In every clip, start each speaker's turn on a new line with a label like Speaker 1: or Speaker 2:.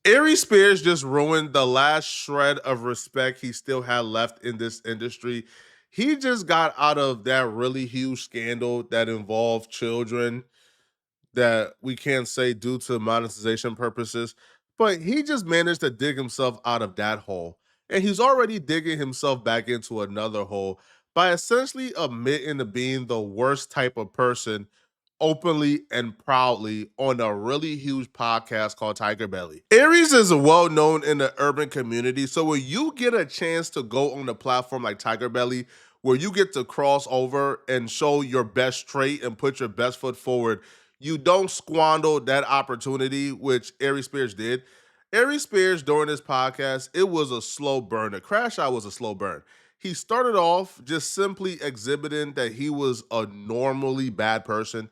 Speaker 1: Aries Spears just ruined the last shred of respect he still had left in this industry. He just got out of that really huge scandal that involved children that we can't say due to monetization purposes, but he just managed to dig himself out of that hole. And he's already digging himself back into another hole by essentially admitting to being the worst type of person openly and proudly on a really huge podcast called Tiger Belly. Aries is well known in the urban community, so when you get a chance to go on a platform like Tiger Belly, where you get to cross over and show your best trait and put your best foot forward, you don't squander that opportunity, which Aries Spears did. Aries Spears, during this podcast, it was a slow burn. The crash out was a slow burn. He started off just simply exhibiting that he was a normally bad person,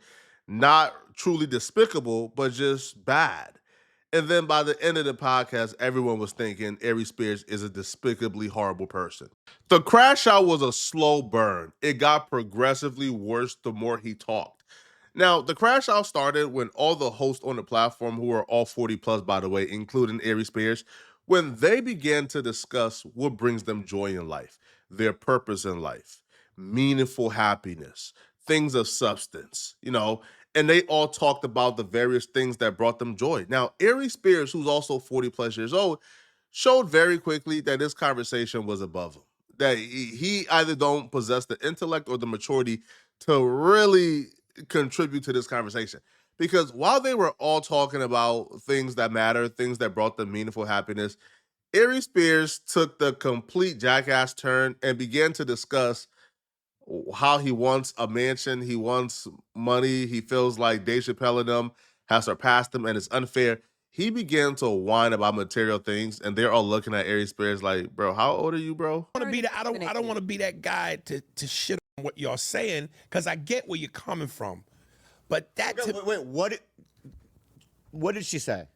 Speaker 1: not truly despicable, but just bad. And then by the end of the podcast, everyone was thinking Aries Spears is a despicably horrible person. The crash out was a slow burn. It got progressively worse the more he talked. Now, the crash out started when all the hosts on the platform, who are all 40 plus, by the way, including Aries Spears, when they began to discuss what brings them joy in life, their purpose in life, meaningful happiness, things of substance, and they all talked about the various things that brought them joy. Now, Aries Spears, who's also 40 plus years old, showed very quickly that this conversation was above him. That he either don't possess the intellect or the maturity to really contribute to this conversation. Because while they were all talking about things that matter, things that brought them meaningful happiness, Aries Spears took the complete jackass turn and began to discuss how he wants a mansion, he wants money, he feels like Dave Chappelle and them has surpassed him and it's unfair. He began to whine about material things, and they're all looking at Aries Spears like, bro, how old are you, bro?
Speaker 2: I don't want to be that guy to shit on what y'all saying, because I get where you're coming from. But that
Speaker 3: wait, what did she say?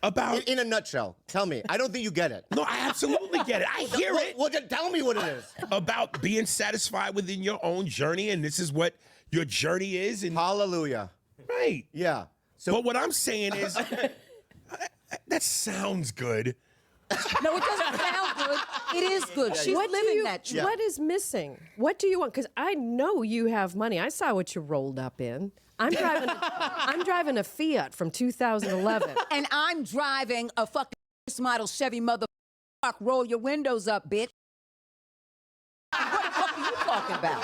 Speaker 2: About
Speaker 3: in a nutshell, tell me. I don't think you get it.
Speaker 2: No, I absolutely get it. I hear it.
Speaker 3: Well, tell me what it is.
Speaker 2: About being satisfied within your own journey, and this is what your journey is. And
Speaker 3: hallelujah.
Speaker 2: Right.
Speaker 3: Yeah.
Speaker 2: So, but what I'm saying is, that sounds good.
Speaker 4: No, it doesn't sound good. It is good. She's living that.
Speaker 5: Yeah. What is missing? What do you want? Because I know you have money. I saw what you rolled up in. I'm driving a Fiat from 2011.
Speaker 4: And I'm driving a fucking model Chevy mother. Roll your windows up, bitch. What the fuck are you talking about?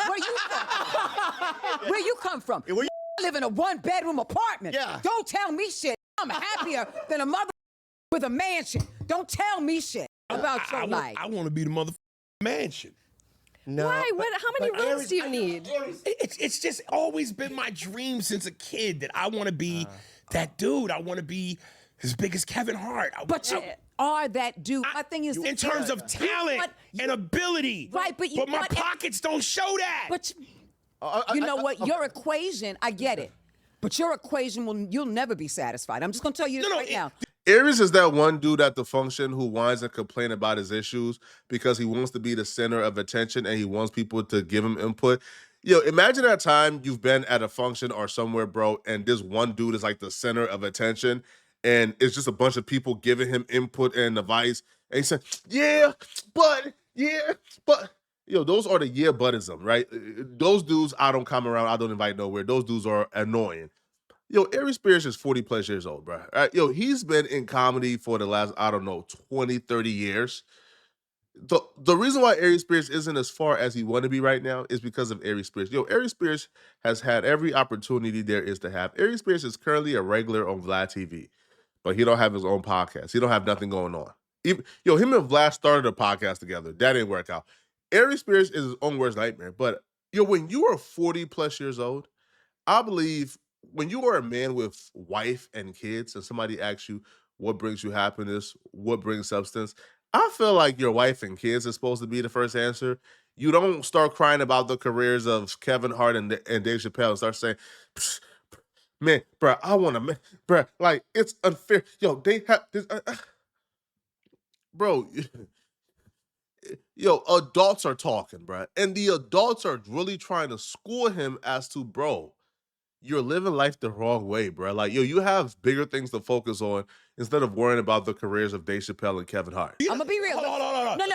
Speaker 4: Where you from? Where you come from?
Speaker 3: Where you
Speaker 4: live in a one-bedroom apartment.
Speaker 3: Yeah.
Speaker 4: Don't tell me shit. I'm happier than a mother with a mansion. Don't tell me shit about your life.
Speaker 2: I want to be the motherfucking mansion.
Speaker 3: No.
Speaker 5: Why? How many rooms do you need?
Speaker 2: It's just always been my dream since a kid that I want to be that dude. I want to be as big as Kevin Hart.
Speaker 4: But you are that dude. My thing is,
Speaker 2: in terms of talent and ability.
Speaker 4: Right, but
Speaker 2: my pockets don't show that.
Speaker 4: But you know what? Your equation, I get it. But your equation you'll never be satisfied. I'm just gonna tell you this right now.
Speaker 1: Aries is that one dude at the function who whines and complains about his issues because he wants to be the center of attention and he wants people to give him input. Imagine that time you've been at a function or somewhere, bro, and this one dude is like the center of attention, and it's just a bunch of people giving him input and advice. And he said, yeah, but. Those are the yeah, butism, right? Those dudes I don't come around, I don't invite nowhere. Those dudes are annoying. Aries Spears is 40 plus years old, bro. Right? He's been in comedy for the last, 20, 30 years. The reason why Aries Spears isn't as far as he want to be right now is because of Aries Spears. Aries Spears has had every opportunity there is to have. Aries Spears is currently a regular on Vlad TV, but he don't have his own podcast. He don't have nothing going on. Him and Vlad started a podcast together. That didn't work out. Aries Spears is his own worst nightmare. But, when you are 40 plus years old, I believe when you are a man with wife and kids and somebody asks you what brings you happiness, what brings substance, I feel like your wife and kids is supposed to be the first answer. You don't start crying about the careers of Kevin Hart and Dave Chappelle and start saying, man, bro, I want to, bro, like, it's unfair. They have this, bro, adults are talking, bro. And the adults are really trying to school him as to, bro, you're living life the wrong way, bro. Like, you have bigger things to focus on. instead of worrying about the careers of Dave Chappelle and Kevin Hart.
Speaker 4: I'm gonna be real.
Speaker 2: Hold on.
Speaker 4: No.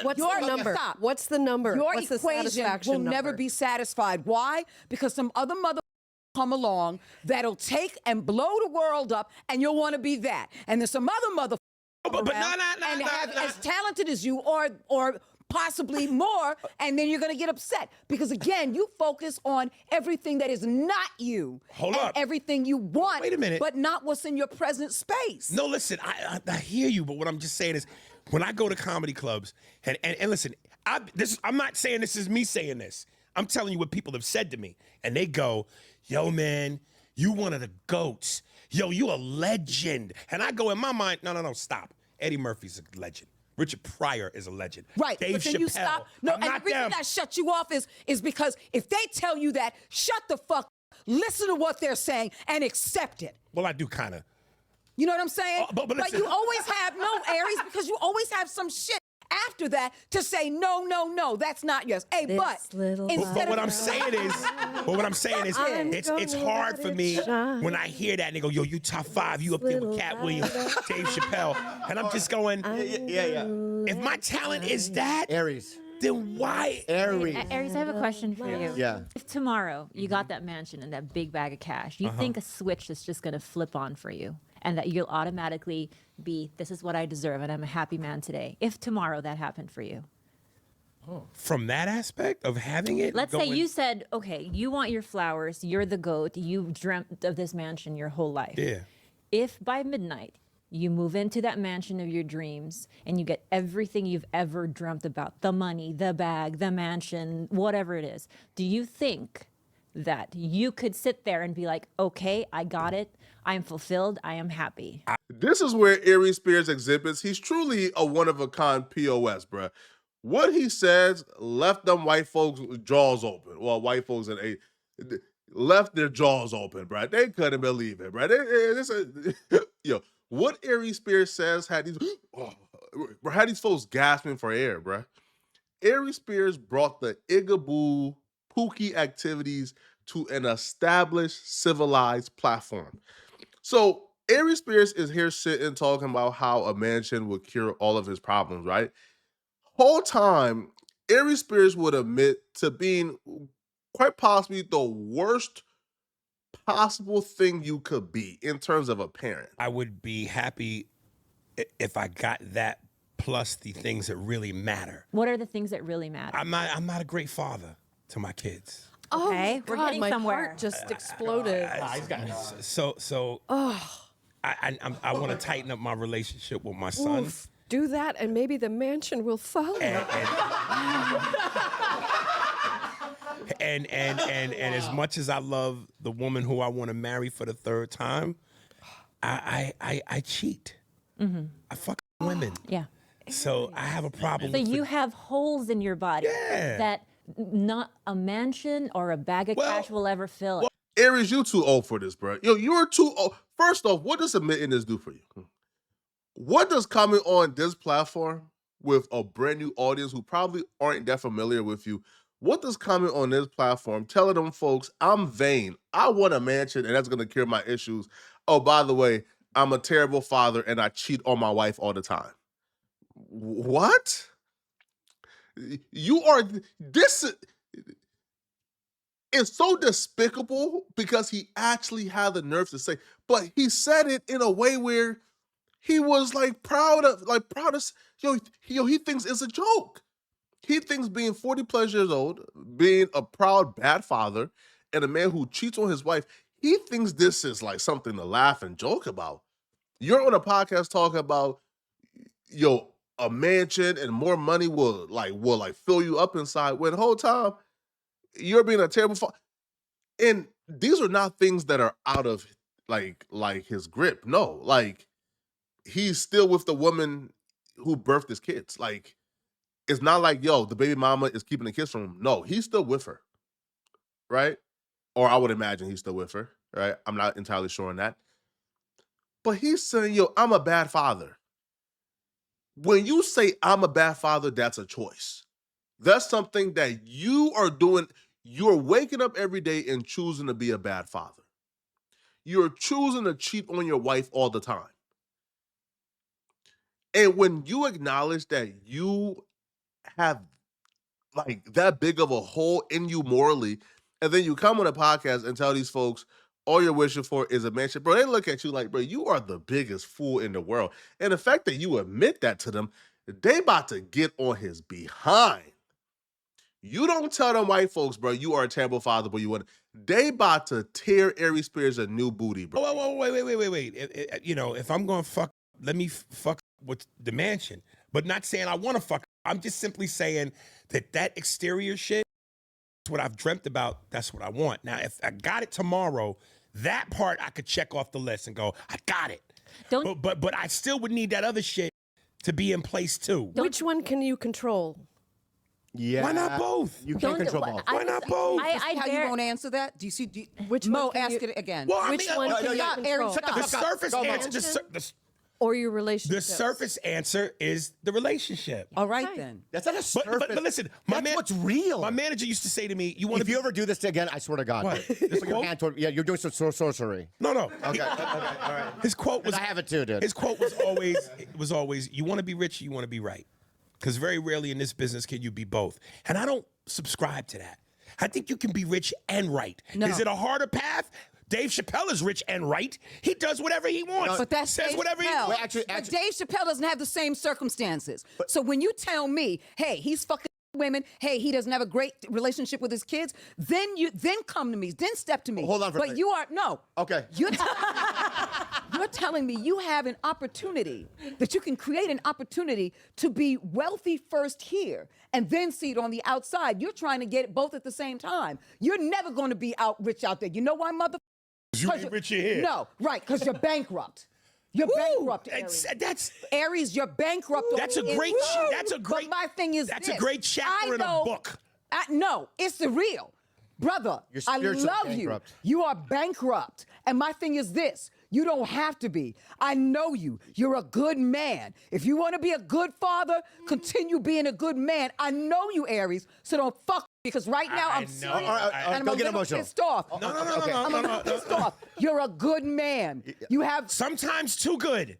Speaker 5: What's
Speaker 4: Your
Speaker 5: the number?
Speaker 4: stop.
Speaker 5: What's the number?
Speaker 4: Your
Speaker 5: What's the
Speaker 4: equation
Speaker 5: satisfaction
Speaker 4: will never
Speaker 5: number?
Speaker 4: be satisfied. Why? Because some other mother come along that'll take and blow the world up, and you'll want to be that. And there's some other mother
Speaker 2: But
Speaker 4: and have as talented as you, or possibly more, and then you're gonna get upset because again, you focus on everything that is not you.
Speaker 2: Hold
Speaker 4: and
Speaker 2: up.
Speaker 4: everything you want.
Speaker 2: Wait a minute.
Speaker 4: But not what's in your present space.
Speaker 2: No, listen, I hear you, but what I'm just saying is, when I go to comedy clubs, and listen, I'm not saying this is me saying this. I'm telling you what people have said to me, and they go, "Yo, man, you one of the goats. Yo, you a legend." And I go in my mind, no, stop. Eddie Murphy's a legend. Richard Pryor is a legend.
Speaker 4: Right,
Speaker 2: Dave
Speaker 4: but then
Speaker 2: Chappelle.
Speaker 4: you stop. No,
Speaker 2: I'm
Speaker 4: and
Speaker 2: not
Speaker 4: the reason
Speaker 2: them.
Speaker 4: that shut you off is because if they tell you that, shut the fuck up, listen to what they're saying, and accept it.
Speaker 2: Well, I do kind of.
Speaker 4: You know what I'm saying?
Speaker 2: But listen.
Speaker 4: you always have, no, Aries, because you always have some shit after that to say, no, that's not yours. Hey,
Speaker 5: This
Speaker 4: but
Speaker 5: little
Speaker 4: instead
Speaker 2: But what
Speaker 4: of-
Speaker 2: I'm saying is,
Speaker 5: I'm
Speaker 2: it's
Speaker 5: gonna
Speaker 2: hard
Speaker 5: let
Speaker 2: for
Speaker 5: it
Speaker 2: me
Speaker 5: shine.
Speaker 2: when I hear that and they go, "Yo, you top 5, you up there with
Speaker 5: Little
Speaker 2: Cat Williams, Dave Chappelle," and I'm just going,
Speaker 3: Yeah.
Speaker 2: if my talent is that,
Speaker 3: Aries.
Speaker 2: then why?
Speaker 3: Aries.
Speaker 6: Aries, I have a question for you.
Speaker 3: Yeah.
Speaker 6: If tomorrow you got that mansion and that big bag of cash, you think a switch is just going to flip on for you and that you'll automatically be, this is what I deserve and I'm a happy man today. If tomorrow that happened for you.
Speaker 2: From that aspect of having it,
Speaker 6: Let's say
Speaker 2: going-
Speaker 6: you said, okay, you want your flowers, you're the goat, you dreamt of this mansion your whole life.
Speaker 2: Yeah.
Speaker 6: If by midnight you move into that mansion of your dreams and you get everything you've ever dreamt about, the money, the bag, the mansion, whatever it is, do you think that you could sit there and be like, okay, I got it, I am fulfilled, I am happy?
Speaker 1: This is where Aries Spears exhibits. He's truly a one-of-a-kind POS, bruh. What he says left them white folks' jaws open. Well, white folks left their jaws open, bruh. They couldn't believe it, bruh. Yo, what Aries Spears says had these folks gasping for air, bruh. Aries Spears brought the Igaboo Pookie activities to an established, civilized platform. So Aries Spears is here sitting talking about how a mansion would cure all of his problems, right? Whole time, Aries Spears would admit to being quite possibly the worst possible thing you could be in terms of a parent.
Speaker 2: I would be happy if I got that plus the things that really matter.
Speaker 6: What are the things that really matter?
Speaker 2: I'm not a great father to my kids.
Speaker 6: Okay,
Speaker 5: Oh,
Speaker 6: we're
Speaker 5: God,
Speaker 6: getting
Speaker 5: my
Speaker 6: somewhere.
Speaker 5: heart just exploded.
Speaker 2: So I want to tighten up my relationship with my son.
Speaker 5: Oof. Do that, and maybe the mansion will follow.
Speaker 2: And as much as I love the woman who I want to marry for the third time, I cheat. I fuck women.
Speaker 6: Yeah.
Speaker 2: So I have a problem
Speaker 6: So
Speaker 2: with
Speaker 6: you have holes in your body
Speaker 2: Yeah.
Speaker 6: that not a mansion or a bag of cash will ever fill.
Speaker 1: Aries, you too old for this, bro. Yo, you're too old. First off, what does admitting this do for you? What does coming on this platform with a brand new audience who probably aren't that familiar with you, what does coming on this platform telling them folks, I'm vain, I want a mansion and that's going to cure my issues. Oh, by the way, I'm a terrible father and I cheat on my wife all the time. What? You are, this is so despicable because he actually had the nerve to say, but he said it in a way where he was proud of, he thinks it's a joke. He thinks being 40 plus years old, being a proud bad father, and a man who cheats on his wife, he thinks this is like something to laugh and joke about. You're on a podcast talking about, a mansion and more money will fill you up inside, when the whole time you're being a terrible father. And these are not things that are out of like his grip. No, he's still with the woman who birthed his kids. It's not like, the baby mama is keeping the kids from him. No, he's still with her, right? Or I would imagine he's still with her, right? I'm not entirely sure on that. But he's saying, I'm a bad father. When you say I'm a bad father, that's a choice. That's something that you are doing. You're waking up every day and choosing to be a bad father. You're choosing to cheat on your wife all the time. And when you acknowledge that you have like that big of a hole in you morally, and then you come on a podcast and tell these folks all you're wishing for is a mansion, bro, they look at you like, bro, you are the biggest fool in the world. And the fact that you admit that to them, they about to get on his behind. You don't tell them white folks, bro, you are a terrible father, but you want. They about to tear Aries Spears a new booty, bro.
Speaker 2: Whoa, wait. If I'm going to fuck, let me fuck with the mansion. But not saying I want to fuck. I'm just simply saying that exterior shit is what I've dreamt about. That's what I want. Now, if I got it tomorrow, that part I could check off the list and go, I got it. But I still would need that other shit to be in place too.
Speaker 5: Which one can you control?
Speaker 3: Yeah.
Speaker 2: Why not both?
Speaker 3: You can't control both.
Speaker 2: Why not both?
Speaker 4: How you won't answer that? Do you see?
Speaker 5: Which
Speaker 4: Mo,
Speaker 5: one can
Speaker 4: ask
Speaker 5: you-
Speaker 4: it again.
Speaker 2: Well, I
Speaker 5: Which
Speaker 2: mean,
Speaker 5: one
Speaker 2: no,
Speaker 5: can you
Speaker 2: no,
Speaker 5: control?
Speaker 4: Aries,
Speaker 2: The surface
Speaker 5: Go,
Speaker 2: answer,
Speaker 5: Mo. Or your relationship?
Speaker 2: the surface answer is the relationship.
Speaker 4: All right
Speaker 5: Okay.
Speaker 4: then.
Speaker 3: That's not a surface.
Speaker 2: But listen,
Speaker 3: that's what's real.
Speaker 2: My manager used to say to me, "You want
Speaker 3: If
Speaker 2: to
Speaker 3: you ever do this again, I swear to God.
Speaker 2: What?
Speaker 3: Put
Speaker 2: This
Speaker 3: your
Speaker 2: quote?
Speaker 3: hand toward, yeah, you're doing some sorcery.
Speaker 2: No.
Speaker 3: Okay, all right.
Speaker 2: His quote was,
Speaker 3: I have it too, dude.
Speaker 2: His quote was always, you want to be rich, you want to be right. Because very rarely in this business can you be both. And I don't subscribe to that. I think you can be rich and right.
Speaker 4: No.
Speaker 2: Is it a harder path? Dave Chappelle is rich and right. He does whatever he wants.
Speaker 4: But that's
Speaker 2: says
Speaker 4: Dave
Speaker 2: whatever he
Speaker 4: Chappelle.
Speaker 2: wants.
Speaker 3: Wait,
Speaker 4: But Dave Chappelle doesn't have the same circumstances. So when you tell me, hey, he's fucking women, hey, he doesn't have a great relationship with his kids, then come to me, then step to me.
Speaker 3: Hold on for a
Speaker 4: But
Speaker 3: minute.
Speaker 4: you are no.
Speaker 3: Okay.
Speaker 4: You're telling me you have an opportunity, that you can create an opportunity to be wealthy first here and then see it on the outside. You're trying to get it both at the same time. You're never going to be rich out there. You know why, mother?
Speaker 2: You ain't rich here.
Speaker 4: No, right, because you're bankrupt. You're bankrupt, Aries.
Speaker 2: That's
Speaker 4: Aries, you're bankrupt.
Speaker 2: That's a great.
Speaker 4: But my thing is
Speaker 2: That's
Speaker 4: this.
Speaker 2: a great chapter in a book.
Speaker 4: No, it's the real. Brother,
Speaker 3: You're
Speaker 4: I
Speaker 3: spiritually
Speaker 4: love
Speaker 3: bankrupt.
Speaker 4: you. You are bankrupt. And my thing is this. You don't have to be. I know you. You're a good man. If you want to be a good father, continue being a good man. I know you, Aries, so don't fuck me, because right now I'm
Speaker 2: know.
Speaker 4: serious.
Speaker 2: All right,
Speaker 3: all right,
Speaker 4: and
Speaker 3: go
Speaker 4: I'm
Speaker 3: get
Speaker 4: a little
Speaker 3: emotional.
Speaker 4: pissed off.
Speaker 2: No.
Speaker 4: I'm a little pissed off. You're a good man. You have.
Speaker 2: Sometimes too good.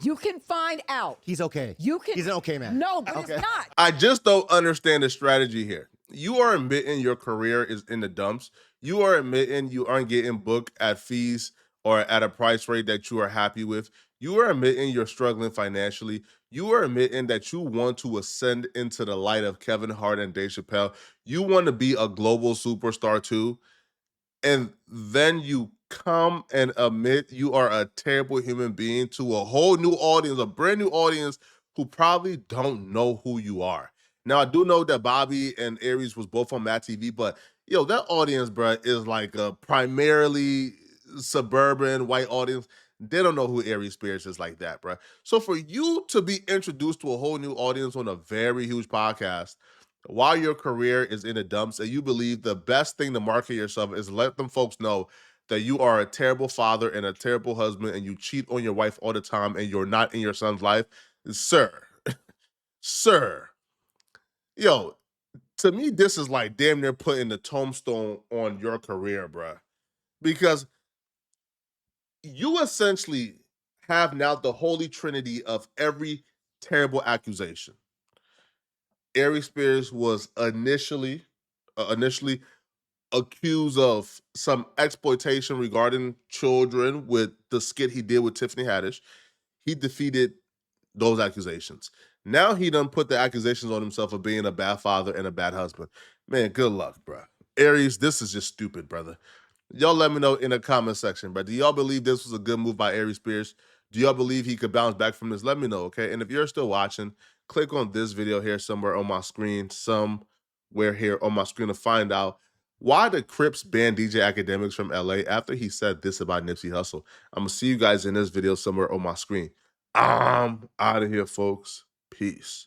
Speaker 4: You can find out.
Speaker 3: He's okay.
Speaker 4: You can.
Speaker 3: He's an okay man.
Speaker 4: No, but
Speaker 3: Okay.
Speaker 4: it's not.
Speaker 1: I just don't understand the strategy here. You are admitting your career is in the dumps. You are admitting you aren't getting booked at fees or at a price rate that you are happy with. You are admitting you're struggling financially. You are admitting that you want to ascend into the light of Kevin Hart and Dave Chappelle. You want to be a global superstar too. And then you come and admit you are a terrible human being to a whole new audience, a brand new audience who probably don't know who you are. Now, I do know that Bobby and Aries was both on Matt TV, but that audience, bro, is like a primarily suburban white audience. They don't know who Aries Spears is like that, bro. So for you to be introduced to a whole new audience on a very huge podcast while your career is in the dumps, and you believe the best thing to market yourself is let them folks know that you are a terrible father and a terrible husband and you cheat on your wife all the time and you're not in your son's life, sir, sir, to me, this is like damn near putting the tombstone on your career, bruh. Because you essentially have now the holy trinity of every terrible accusation. Aries Spears was initially accused of some exploitation regarding children with the skit he did with Tiffany Haddish. He defeated those accusations. Now he done put the accusations on himself of being a bad father and a bad husband. Man, good luck, bro. Aries, this is just stupid, brother. Y'all let me know in the comment section, bro. Do y'all believe this was a good move by Aries Spears? Do y'all believe he could bounce back from this? Let me know, okay? And if you're still watching, click on this video here somewhere on my screen, to find out why the Crips banned DJ Academics from LA after he said this about Nipsey Hussle. I'm going to see you guys in this video somewhere on my screen. I'm out of here, folks. Peace.